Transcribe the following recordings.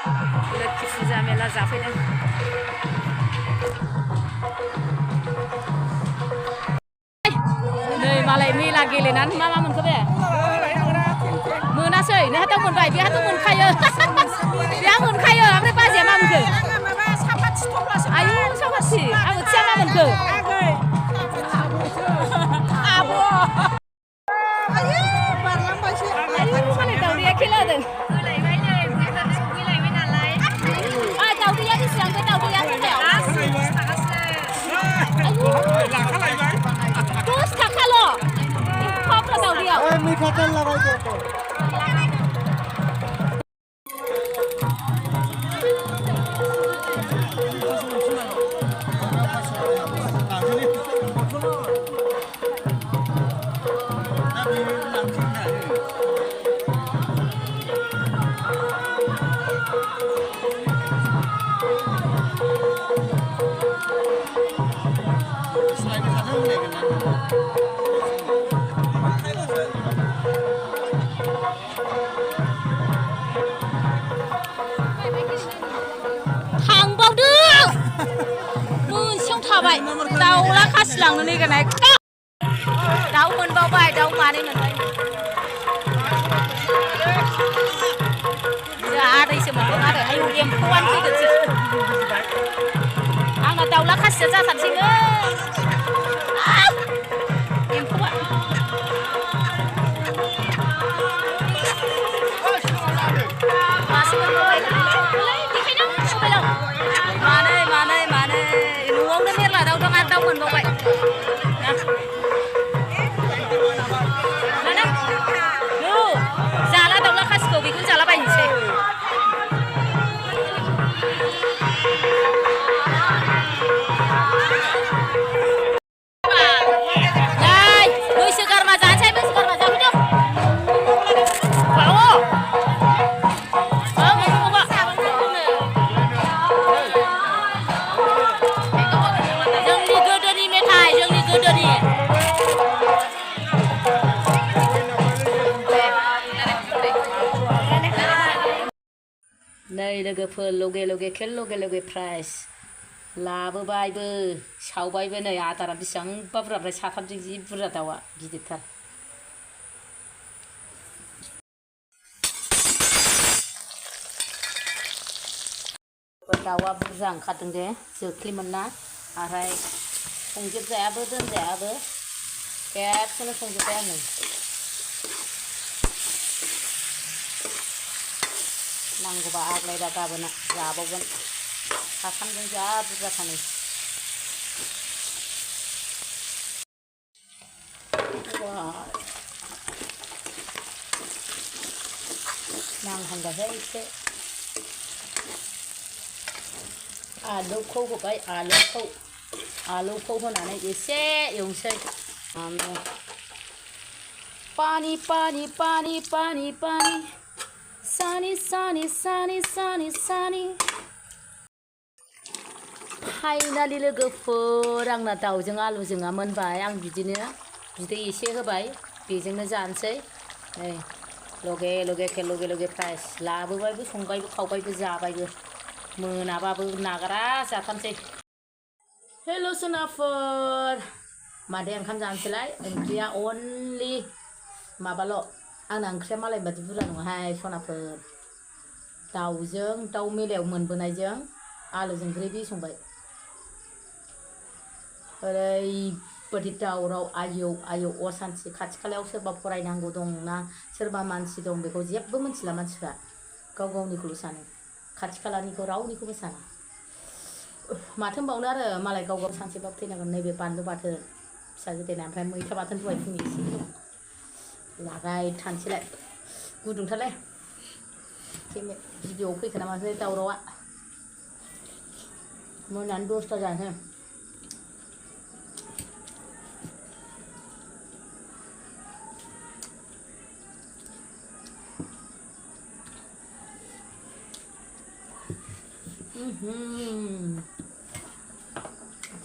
लोखि फुजा मेला जाफैदों। नै मालाय मेला गेलेनानै मा मोनखो बे मोनासै नोंहाथ' मोनबाय बेहाथ' मोनखायो बेहा मोनखायो ओमफ्राय बाजैया मा मोनखो आयु सापाथि आबोथिया मा मोनखो आब' आयु मालाय दावदैया खेला होदों दावदैया बेसेबां बे दावदैया खथायाव 10 थाखाल' एफाफ्रा दावदैयाव मिठाटेल लागायदो दाउला खासि लांनो नागिरनाय दाउ मोनबावबाय दाउ मानै मोनबाय जोंहा आदैसो मोनदों आरो आयु एम्फौआनो फैगोनसो आंना दाउला खासिया जाथारसैनो एम्फौआ मासे मोनबावबाय देखायनां मबाइलाव मानै न'आवनो मेरला दाउ दं आरो दाउ मोनबावबाय जाला दाउला खासिखौ बेखौनो जालाबायनोसै मैसो गारमा जानोसै मैसो गारमा जाफैदों नै लोगोफोर लगे लगे खेल लगे प्राइस लाबोबायबो सावबायबो नै आदारा बेसेबांबा बुरजा ओमफ्राय साथामजों जि बुरजा दाउआ गिदिरथार दाउआ बुरजा ओंखारदों दे जोख्लिमोन ना ओमफ्राय संजोबजायाबो दोनजायाबो खेबसेनो संजोब्बाय आङो नांगौबा आग्लायबा गाबोन जाबावगोन साथामजों जा बुरजाखानै नांहांबायहाय एसे आलुखौ होबाय आलुखौ होनानै एसे एवनोसै पानि पानि पानि पानि पानि सानि सानि सानि सानि सानि फाइनालि लोगोफोर आंना दाउजों आलुजोंआ मोनबाय आं बिदिनो बिदै एसे होबाय बेजोंनो जानोसै नै लगे लगे प्राइस लाबोबायबो संबायबो खावबायबो जाबायबो मोनाबाबो नागारा जाथारसै हेल' सोनाफोर मादै ओंखाम जानोसैलाय ओंख्रिया अनलि माबाल' आंना ओंख्रिया मालाय बादि बुरजा नङाहाय सनाफोर दाउजों दाउ मेलायाव मोनबोनायजों आलुजों ग्रेभि संबाय ओरैबादि दावराव आयौ असान्थि खाथि खालायाव सोरबा फरायनांगौ दं ना सोरबा मानसि दं बेखौ जेबो मिथिला मानसिफ्रा गाव गावनिखौल' सानो खाथि खालानिखौ रावनिखौबो साना माथो होनबावनो आरो मालाय गाव गाव सानसेबाबो थैनांगोन नैबे बानलु बाथोन फिसाजो देनाय ओमफ्राय मैथा बाथोन दहाय फुंनि एसे दं लागाय थानोसैलाय गुदुंथारलाय भिडिअ'आव फैखोना माथो दावरावआ मोनानि 10ता जानोसै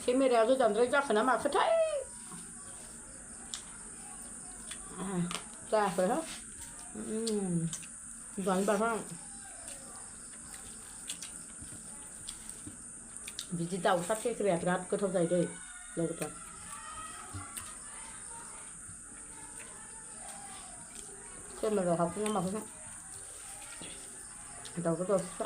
केमेराया गोजानद्राय जाखोना माखोथाय जायाखै हो बानलु बाथोन बिदि दाउसा फेख्रिया बिराद गोथाव जायो दै लोगोफोर केमेरायाव हाबफैना माखौनो दाउखौ दाउसा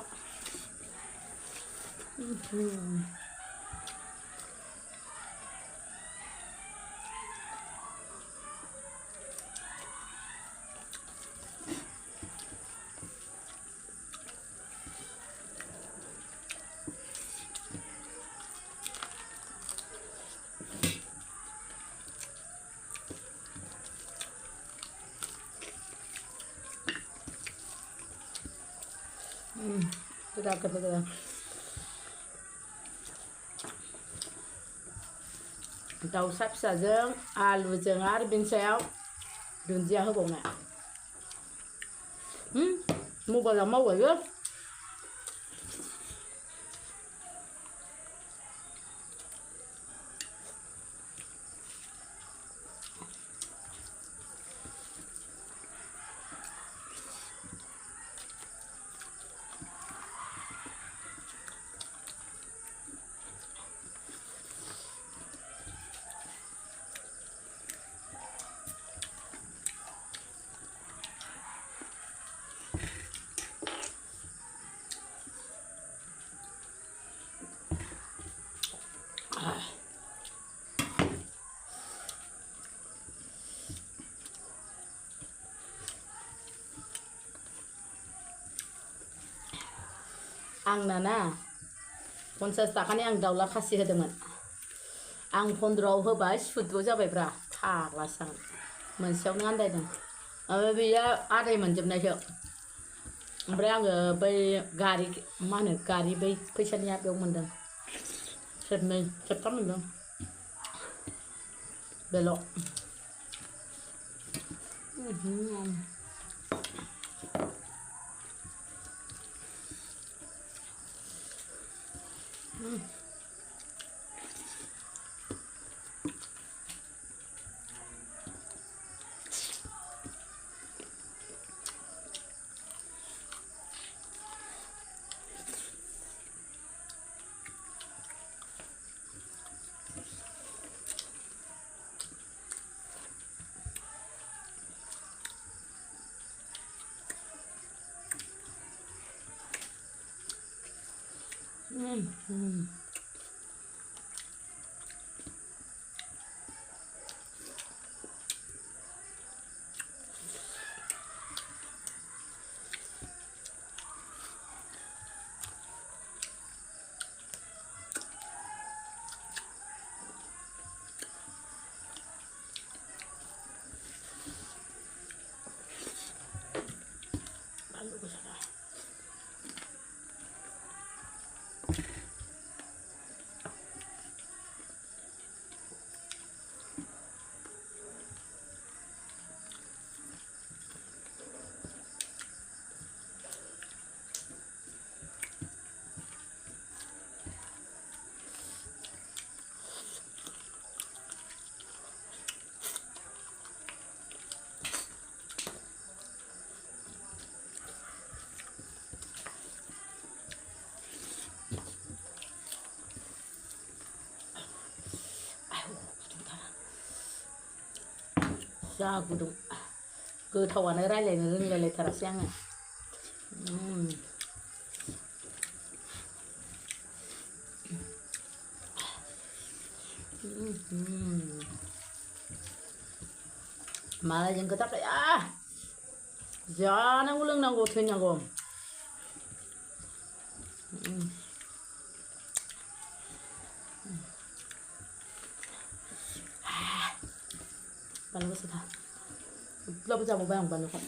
birak goथाव जायो दाउसा फिसाजों आलुजों आरो बेनि सायाव दुन्दिया होबावनाय मबाइलाव मावबायबो आंना ना 50 थाखानि आं दाउला खासि होदोंमोन आं 15आव होबाय 14 जाबायब्रा फाग्लासो आं मोनसेयावनो आन्दायदों ओमफ्राय बेयो आदाय मोनजोबनायसो ओमफ्राय आङो बै गारि मा होनो गारि बै फैसानिया बेयाव मोनदों खेबनै खेबथाम मोनदों बेल' जा गुदुं गोथावानो रायलायनो रोंलायलायथारासै आङो मालायजों खोथा गैया जानांगौ लोंनांगौ थैनांगौ बानलु गोसाथार बुरजाबो जाबावबाय आं बानलुखौ